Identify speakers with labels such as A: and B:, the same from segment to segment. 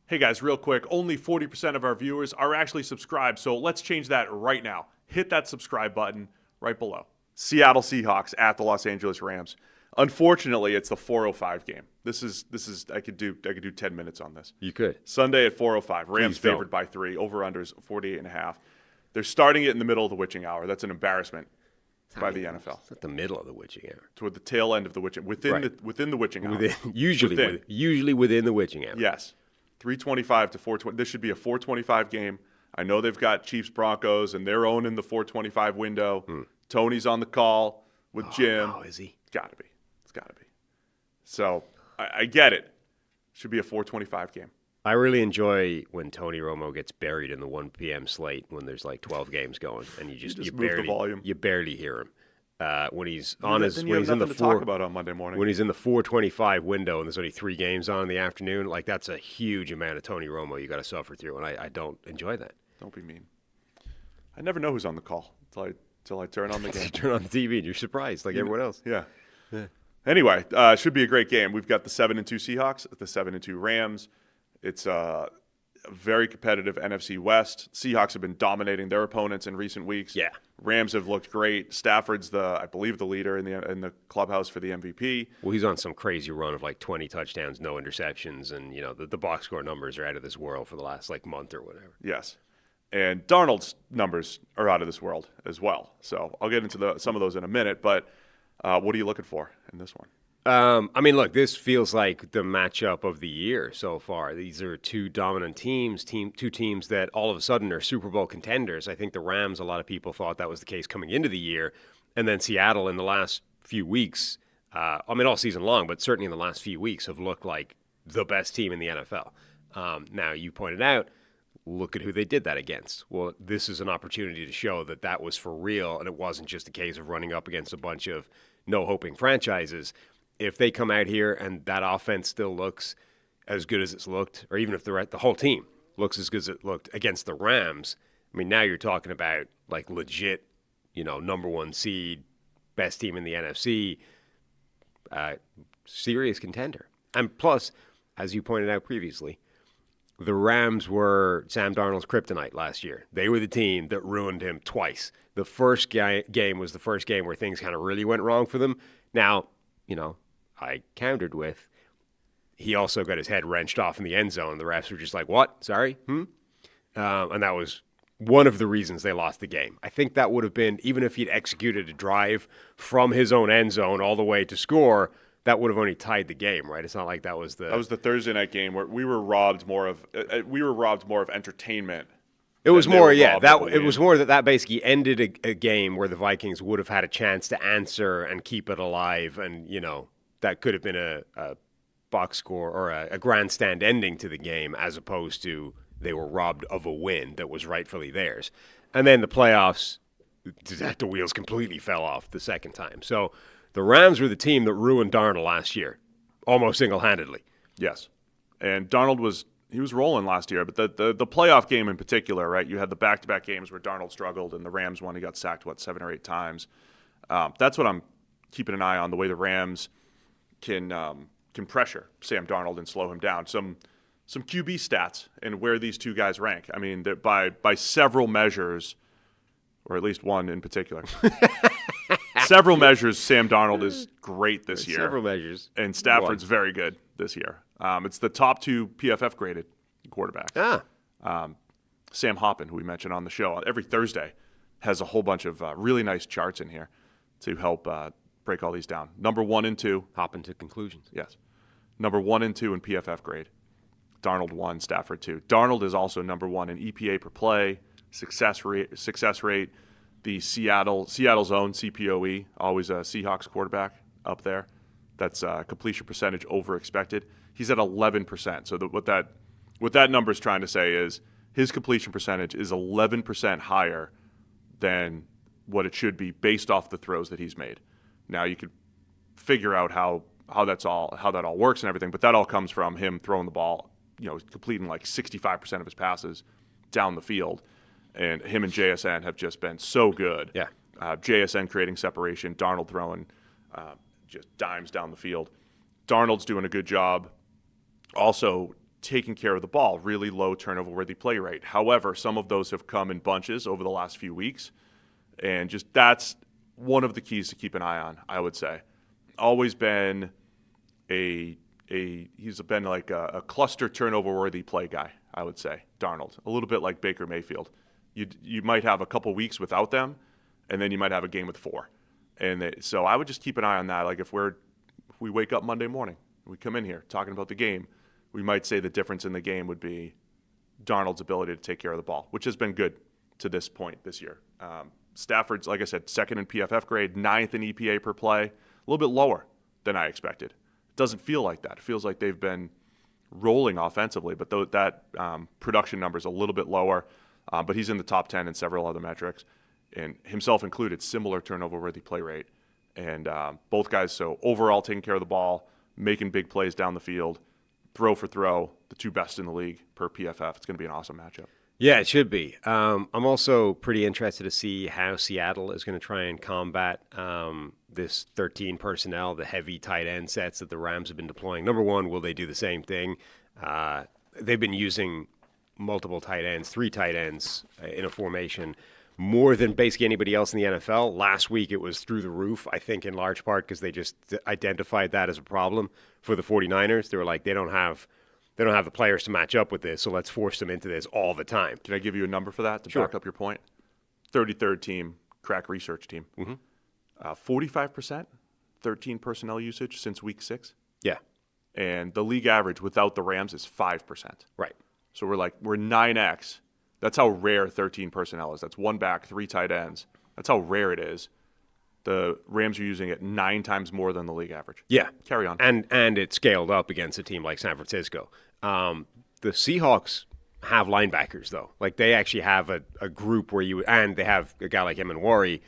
A: Hey guys, real quick, only 40% of our viewers are actually subscribed, so let's change that right now. Hit that subscribe button right below. Seattle Seahawks at the Los Angeles Rams. Unfortunately, it's the 4:05 game. This is I could do 10 minutes on this.
B: You could.
A: Sunday at 4:05. Rams
B: Please don't.
A: favored by 3. Over/unders 48.5. They're starting it in the middle of the witching hour. That's an embarrassment by the NFL.
B: It's at the middle of the witching hour.
A: Toward the tail end of the witching, within the witching hour.
B: Usually within the witching hour.
A: Yes. 325 to 420. This should be a 425 game. I know they've got Chiefs Broncos and they're owning the 425 window. Tony's on the call with Jim.
B: Oh, is he?
A: It's got to be. So I get it. Should be a 425 game.
B: I really enjoy when Tony Romo gets buried in the 1 p.m. slate when there's like 12 games going and you
A: move the volume.
B: You barely hear him. When he's
A: Then you have nothing to talk about on Monday morning.
B: When he's in the 425 window and there's only 3 games on in the afternoon, like that's a huge amount of Tony Romo you got to suffer through, and I don't enjoy that.
A: Don't be mean. I never know who's on the call until I turn on the game.
B: You turn on the TV and you're surprised like everyone else.
A: Yeah. Anyway, should be a great game. We've got the 7-2 Seahawks, the 7-2 Rams. It's a very competitive NFC West. Seahawks have been dominating their opponents in recent weeks.
B: Yeah.
A: Rams have looked great. Stafford's I believe the leader in the clubhouse for the MVP.
B: Well, he's on some crazy run of like 20 touchdowns, no interceptions, and the box score numbers are out of this world for the last like month or whatever.
A: Yes. And Darnold's numbers are out of this world as well. So I'll get into some of those in a minute, but what are you looking for in this one?
B: I mean, look, this feels like the matchup of the year so far. These are 2 dominant teams, 2 teams that all of a sudden are Super Bowl contenders. I think the Rams, a lot of people thought that was the case coming into the year. And then Seattle in the last few weeks, all season long, but certainly in the last few weeks have looked like the best team in the NFL. Now, you pointed out, look at who they did that against. Well, this is an opportunity to show that that was for real and it wasn't just a case of running up against a bunch of no-hoping franchises. If they come out here and that offense still looks as good as it's looked, or even if the whole team looks as good as it looked against the Rams, I mean, now you're talking about like legit, number 1 seed, best team in the NFC, serious contender. And plus, as you pointed out previously, the Rams were Sam Darnold's kryptonite last year. They were the team that ruined him twice. The first game was the first game where things kind of really went wrong for them. Now, I countered with, he also got his head wrenched off in the end zone. The refs were just like, what? Sorry? And that was one of the reasons they lost the game. I think that would have been, even if he'd executed a drive from his own end zone all the way to score, that would have only tied the game, right? It's not like that was the...
A: That was the Thursday night game where we were robbed more of entertainment.
B: It was more, yeah. It was more that basically ended a game where the Vikings would have had a chance to answer and keep it alive, and that could have been a box score or a grandstand ending to the game, as opposed to they were robbed of a win that was rightfully theirs. And then the playoffs, the wheels completely fell off the second time. So the Rams were the team that ruined Darnold last year, almost single-handedly.
A: Yes, and Darnold was rolling last year, but the playoff game in particular, right? You had the back-to-back games where Darnold struggled, and the Rams won. He got sacked 7 or 8 times. That's what I'm keeping an eye on, the way the Rams can pressure Sam Darnold and slow him down. Some QB stats and where these 2 guys rank. I mean, by several measures, or at least one in particular. Several measures, Sam Darnold is great this year.
B: Several measures.
A: And Stafford's very good this year. It's the top 2 PFF graded quarterbacks. Sam Hoppen, who we mentioned on the show, every Thursday has a whole bunch of really nice charts in here to help break all these down. Number 1 and 2.
B: Hoppen to conclusions.
A: Yes. Number 1 and 2 in PFF grade. Darnold 1, Stafford 2. Darnold is also number 1 in EPA per play, success rate. The Seattle's own CPOE, always a Seahawks quarterback up there. That's completion percentage over expected. He's at 11%. So what that number is trying to say is his completion percentage is 11% higher than what it should be based off the throws that he's made. Now you could figure out how that all works and everything, but that all comes from him throwing the ball, completing like 65% of his passes down the field. And him and JSN have just been so good.
B: Yeah.
A: JSN creating separation, Darnold throwing just dimes down the field. Darnold's doing a good job also taking care of the ball, really low turnover-worthy play rate. However, some of those have come in bunches over the last few weeks, and just that's one of the keys to keep an eye on, I would say. Always been he's been like a cluster turnover-worthy play guy, I would say, Darnold. A little bit like Baker Mayfield. You might have a couple weeks without them, and then you might have a game with 4. And so I would just keep an eye on that. Like if we wake up Monday morning, we come in here talking about the game, we might say the difference in the game would be Darnold's ability to take care of the ball, which has been good to this point this year. Stafford's, like I said, 2nd in PFF grade, 9th in EPA per play, a little bit lower than I expected. It doesn't feel like that. It feels like they've been rolling offensively, but that production number is a little bit lower. But he's in the top 10 in several other metrics, and himself included, similar turnover-worthy play rate. And both guys, so overall taking care of the ball, making big plays down the field, throw for throw, the 2 best in the league per PFF. It's going to be an awesome matchup.
B: Yeah, it should be. I'm also pretty interested to see how Seattle is going to try and combat this 13 personnel, the heavy tight end sets that the Rams have been deploying. Number one, will they do the same thing? They've been using multiple tight ends, 3 tight ends in a formation, more than basically anybody else in the NFL. Last week it was through the roof, I think in large part because they just identified that as a problem for the 49ers. They were like, they don't have the players to match up with this, so let's force them into this all the time.
A: Can I give you a number for that to
B: Sure.
A: back up your point? 33rd team, crack research team. 45%, 13 personnel usage since week 6.
B: Yeah.
A: And the league average without the Rams is 5%.
B: Right.
A: So we're 9X. That's how rare 13 personnel is. That's 1 back, 3 tight ends. That's how rare it is. The Rams are using it 9 times more than the league average.
B: Yeah.
A: Carry on.
B: And it scaled up against a team like San Francisco. The Seahawks have linebackers, though. Like, they actually have a group where and they have a guy like Emanwari,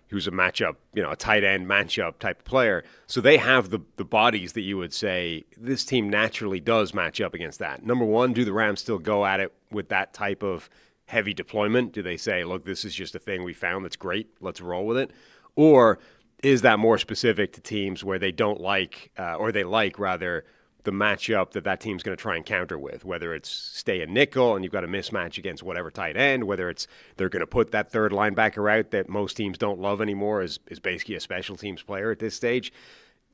B: who's a matchup, a tight end matchup type of player. So they have the bodies that you would say this team naturally does match up against that. Number one, do the Rams still go at it with that type of heavy deployment? Do they say, look, this is just a thing we found that's great, let's roll with it? Or is that more specific to teams where they don't like, or they like, rather, the matchup that team's going to try and counter with, whether it's stay a nickel and you've got a mismatch against whatever tight end, whether it's they're going to put that third linebacker out that most teams don't love anymore is basically a special teams player at this stage.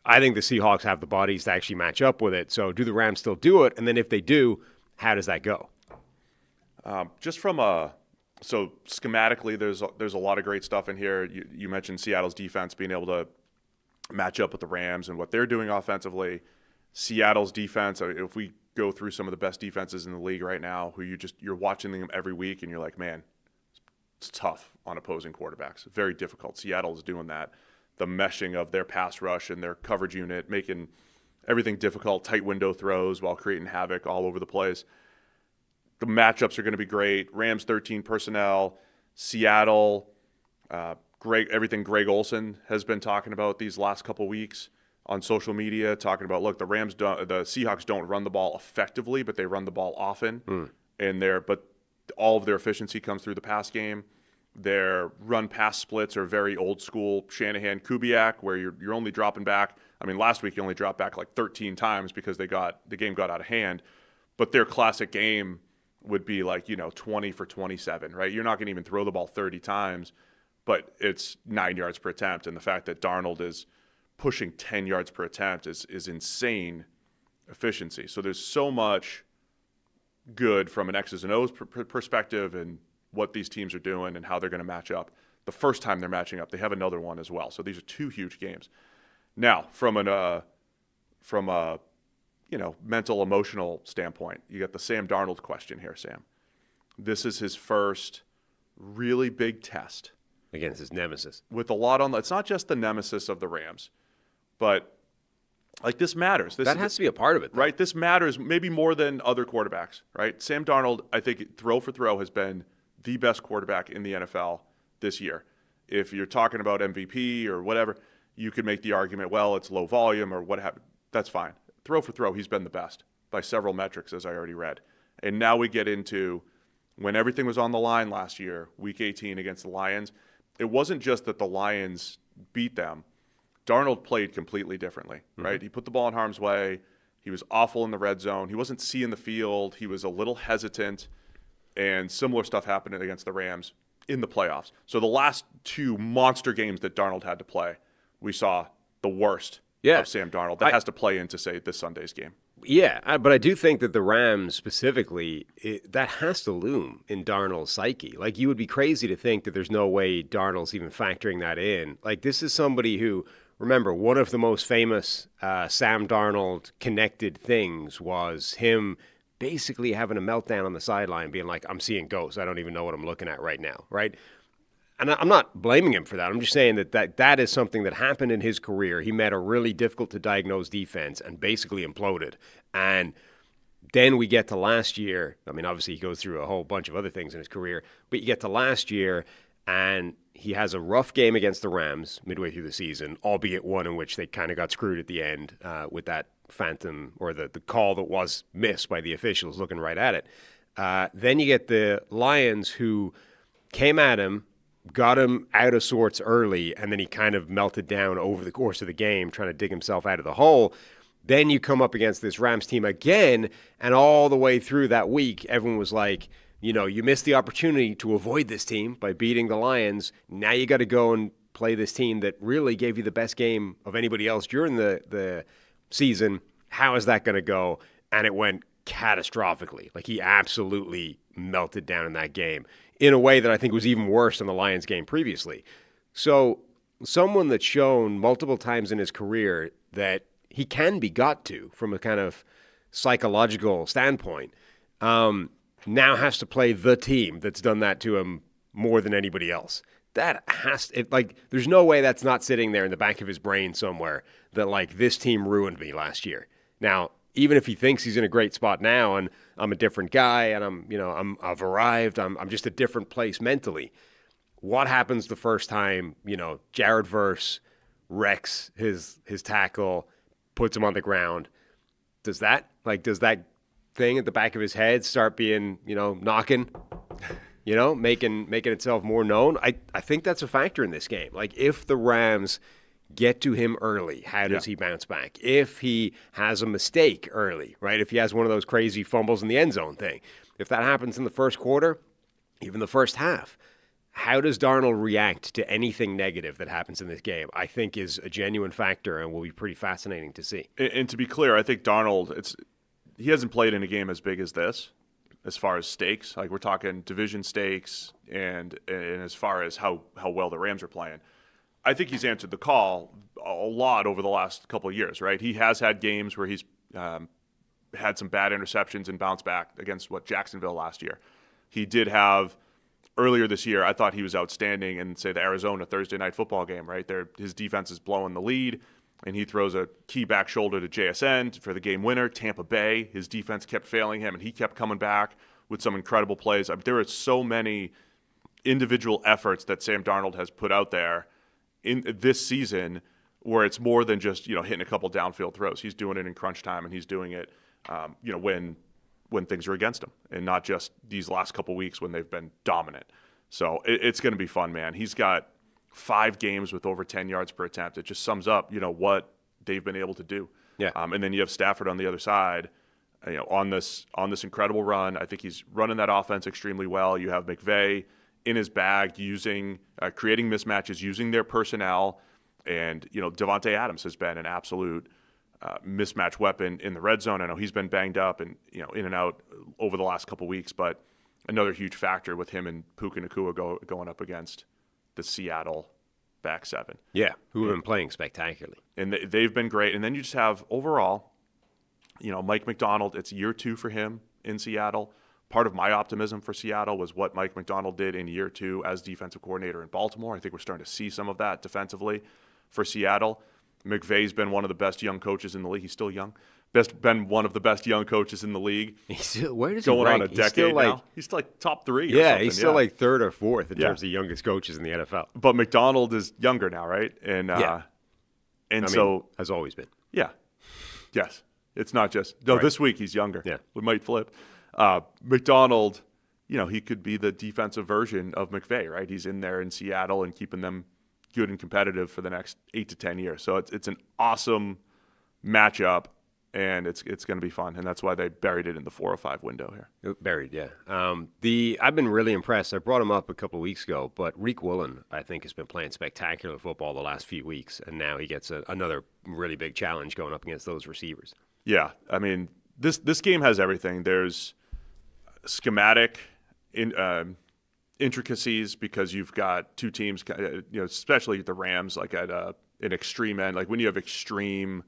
B: I think the Seahawks have the bodies to actually match up with it. So do the Rams still do it? And then if they do, how does that go?
A: Just from so schematically, there's a lot of great stuff in here. You mentioned Seattle's defense being able to match up with the Rams and what they're doing offensively. Seattle's defense, if we go through some of the best defenses in the league right now, who you're watching them every week and you're like, man, it's tough on opposing quarterbacks. Very difficult. Seattle's doing that. The meshing of their pass rush and their coverage unit, making everything difficult, tight window throws while creating havoc all over the place. The matchups are going to be great. Rams 13 personnel, Seattle, everything Greg Olsen has been talking about these last couple weeks on social media, talking about, look, the Seahawks don't run the ball effectively, but they run the ball often, but all of their efficiency comes through the pass game. Their run-pass splits are very old school Shanahan-Kubiak, where you're only dropping back. I mean, last week you only dropped back like 13 times because the game got out of hand. But their classic game would be like 20 for 27, right? You're not going to even throw the ball 30 times, but it's 9 yards per attempt, and the fact that Darnold is pushing 10 yards per attempt is insane efficiency. So there's so much good from an X's and O's perspective and what these teams are doing and how they're going to match up. The first time they're matching up, they have another one as well. So these are 2 huge games. Now, from a mental, emotional standpoint, you got the Sam Darnold question here, Sam. This is his first really big test
B: Against his nemesis.
A: With a lot on. It's not just the nemesis of the Rams, but this matters.
B: That has to be a part of it, though.
A: Right? This matters maybe more than other quarterbacks, right? Sam Darnold, I think, throw for throw, has been the best quarterback in the NFL this year. If you're talking about MVP or whatever, you could make the argument, well, it's low volume or what have you. That's fine. Throw for throw, he's been the best by several metrics, as I already read. And now we get into when everything was on the line last year, Week 18 against the Lions. It wasn't just that the Lions beat them. Darnold played completely differently, right? He put the ball in harm's way. He was awful in the red zone. He wasn't seeing the field. He was a little hesitant, and similar stuff happened against the Rams in the playoffs. So the last 2 monster games that Darnold had to play, we saw the worst of Sam Darnold. That has to play into, say, this Sunday's game.
B: Yeah, but I do think that the Rams specifically, that has to loom in Darnold's psyche. Like, you would be crazy to think that there's no way Darnold's even factoring that in. Like, this is somebody who, remember, one of the most famous Sam Darnold connected things was him basically having a meltdown on the sideline, being like, I'm seeing ghosts. I don't even know what I'm looking at right now, right? And I'm not blaming him for that. I'm just saying that is something that happened in his career. He met a really difficult-to-diagnose defense and basically imploded. And then we get to last year. I mean, obviously he goes through a whole bunch of other things in his career. But you get to last year, and he has a rough game against the Rams midway through the season, albeit one in which they kind of got screwed at the end with that phantom or the call that was missed by the officials looking right at it. Then you get the Lions, who came at him, got him out of sorts early, and then he kind of melted down over the course of the game, trying to dig himself out of the hole. Then you come up against this Rams team again, and all the way through that week, everyone was like, you missed the opportunity to avoid this team by beating the Lions. Now you got to go and play this team that really gave you the best game of anybody else during the season. How is that going to go? And it went catastrophically. Like, he absolutely melted down in that game in a way that I think was even worse than the Lions game previously. So someone that's shown multiple times in his career that he can be got to from a kind of psychological standpoint, now has to play the team that's done that to him more than anybody else. That has to, there's no way that's not sitting there in the back of his brain somewhere that, like, this team ruined me last year. Now, even if he thinks he's in a great spot now and I'm a different guy and I've arrived, I'm just a different place mentally. What happens the first time, Jared Verse wrecks his tackle, puts him on the ground? Does that thing at the back of his head start being, knocking, making itself more known? I think that's a factor in this game. Like, if the Rams get to him early, how does he bounce back? If he has a mistake early, right? If he has one of those crazy fumbles in the end zone thing, if that happens in the first quarter, even the first half, how does Darnold react to anything negative that happens in this game? I think is a genuine factor and will be pretty fascinating to see.
A: And to be clear, I think Darnold, he hasn't played in a game as big as this, as far as stakes. Like, we're talking division stakes and as far as how well the Rams are playing. I think he's answered the call a lot over the last couple of years, right? He has had games where he's had some bad interceptions and bounced back against Jacksonville last year. He did have earlier this year. I thought he was outstanding in, say, the Arizona Thursday night football game, right? His defense is blowing the lead, and he throws a key back shoulder to JSN for the game winner. Tampa Bay, his defense kept failing him, and he kept coming back with some incredible plays. There are so many individual efforts that Sam Darnold has put out there in this season where it's more than just, hitting a couple downfield throws. He's doing it in crunch time, and he's doing it, when things are against him, and not just these last couple weeks when they've been dominant. So it's going to be fun, man. He's got 5 games with over 10 yards per attempt. It just sums up, what they've been able to do.
B: Yeah.
A: And then you have Stafford on the other side, on this incredible run. I think he's running that offense extremely well. You have McVay in his bag, creating mismatches, using their personnel. And, Devontae Adams has been an absolute mismatch weapon in the red zone. I know he's been banged up and, in and out over the last couple weeks, but another huge factor with him and Puka Nacua going up against the Seattle back seven.
B: Yeah, who have been playing spectacularly.
A: And they've been great. And then you just have overall, Mike Macdonald, it's year 2 for him in Seattle. Part of my optimism for Seattle was what Mike Macdonald did in year 2 as defensive coordinator in Baltimore. I think we're starting to see some of that defensively for Seattle. McVay's been one of the best young coaches in the league. He's still young. Been one of the best young coaches in the league.
B: Where does
A: going
B: he rank?
A: on a decade now? He's still top 3.
B: Yeah, he's still like 3rd or 4th in terms of youngest coaches in the NFL.
A: But Macdonald is younger now, right? And
B: has always been.
A: Yeah. Yes. It's not just This week he's younger.
B: Yeah,
A: we might flip. Macdonald, he could be the defensive version of McVay, right? He's in there in Seattle and keeping them good and competitive for the next 8 to 10 years. So it's an awesome matchup. and it's going to be fun, and that's why they buried it in the 405 window here.
B: Buried, yeah. I've been really impressed. I brought him up a couple of weeks ago, but Reek Woolen, I think, has been playing spectacular football the last few weeks, and now he gets another really big challenge going up against those receivers. Yeah,
A: I mean, this game has everything. There's schematic intricacies because you've got two teams, especially the Rams, like at an extreme end. Like when you have extreme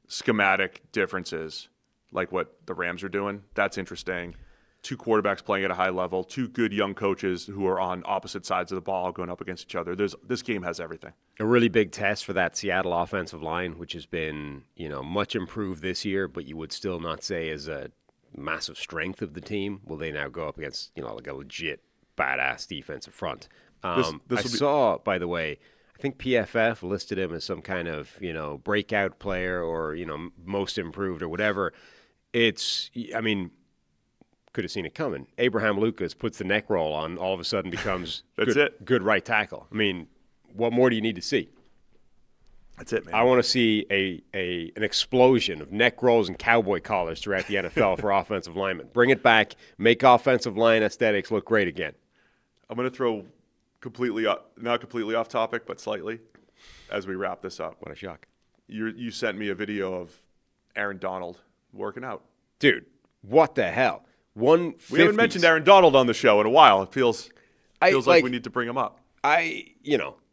A: schematic differences, like what the Rams are doing, that's interesting. Two quarterbacks playing at a high level, two good young coaches who are on opposite sides of the ball going up against each other. This game has everything.
B: A really big test for that Seattle offensive line, which has been, much improved this year, but you would still not say is a massive strength of the team. Will they now go up against, like a legit badass defensive front? Saw, by the way, I think PFF listed him as some kind of, breakout player or, most improved or whatever. Could have seen it coming. Abraham Lucas puts the neck roll on, all of a sudden becomes good right tackle. What more do you need to see?
A: That's it, man.
B: I want to see an explosion of neck rolls and cowboy collars throughout the NFL for offensive linemen. Bring it back. Make offensive line aesthetics look great again.
A: I'm going to throw not completely off topic, but slightly, as we wrap this up.
B: What a shock.
A: You sent me a video of Aaron Donald working out.
B: Dude, what the hell?
A: We haven't mentioned Aaron Donald on the show in a while. It feels like we need to bring him up.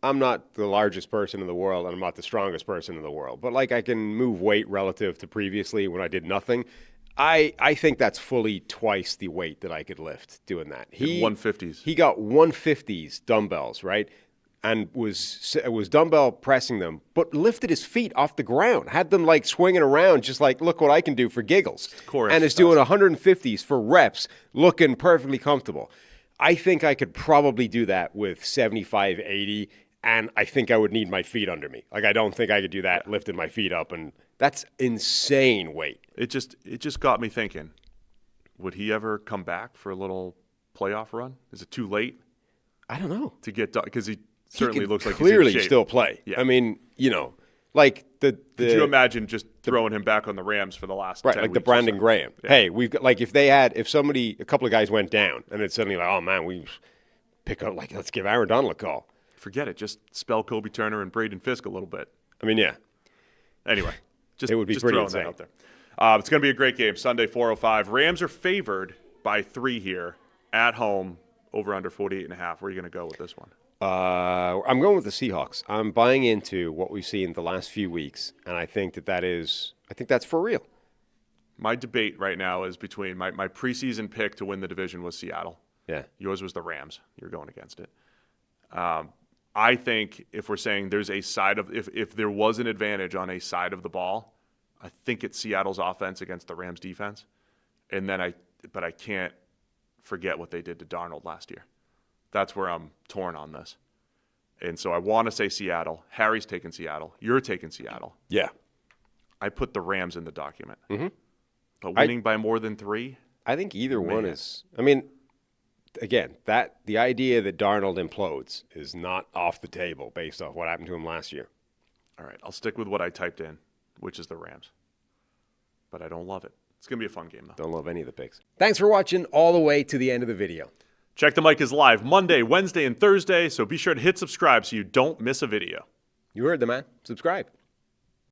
B: I'm not the largest person in the world, and I'm not the strongest person in the world. But, I can move weight relative to previously when I did nothing. I think that's fully twice the weight that I could lift doing that.
A: He 150s.
B: He got 150s dumbbells, right? And was dumbbell pressing them, but lifted his feet off the ground, had them swinging around, just look what I can do for giggles. And is doing 150s for reps, looking perfectly comfortable. I think I could probably do that with 75, 80, and I think I would need my feet under me. I don't think I could do that lifting my feet up, and that's insane weight.
A: It just got me thinking, would he ever come back for a little playoff run? Is it too late?
B: I don't know.
A: To get done, because he certainly looks like
B: clearly
A: he's in shape.
B: Still play.
A: Yeah.
B: Could
A: you imagine just throwing him back on the Rams for the last 10 weeks
B: the Brandon
A: so?
B: Graham.
A: Yeah.
B: Hey, we've got if a couple of guys went down and it's suddenly oh man, we pick up let's give Aaron Donald a call.
A: Forget it. Just spell Kobe Turner and Braden Fisk a little bit.
B: Yeah.
A: Anyway,
B: it would be
A: just
B: pretty
A: throwing
B: insane.
A: that out there. It's going to be a great game. Sunday, 4:05. Rams are favored by 3 here at home. Over under 48.5. Where are you going to go with this one?
B: I'm going with the Seahawks. I'm buying into what we've seen the last few weeks, and I think that's for real.
A: My debate right now is between my preseason pick to win the division was Seattle.
B: Yeah.
A: Yours was the Rams. You're going against it. I think if we're saying there's a side of if there was an advantage on a side of the ball, I think it's Seattle's offense against the Rams defense. And then but I can't forget what they did to Darnold last year. That's where I'm torn on this. And so I want to say Seattle. Harry's taking Seattle. You're taking Seattle.
B: Yeah.
A: I put the Rams in the document.
B: Mm-hmm.
A: But winning by more than 3?
B: I think either one is again, the idea that Darnold implodes is not off the table based off what happened to him last year.
A: All right, I'll stick with what I typed in, which is the Rams. But I don't love it. It's going to be a fun game, though.
B: Don't love any of the picks. Thanks for watching all the way to the end of the video.
A: Check the Mic is live Monday, Wednesday, and Thursday, so be sure to hit subscribe so you don't miss a video.
B: You heard the man. Subscribe.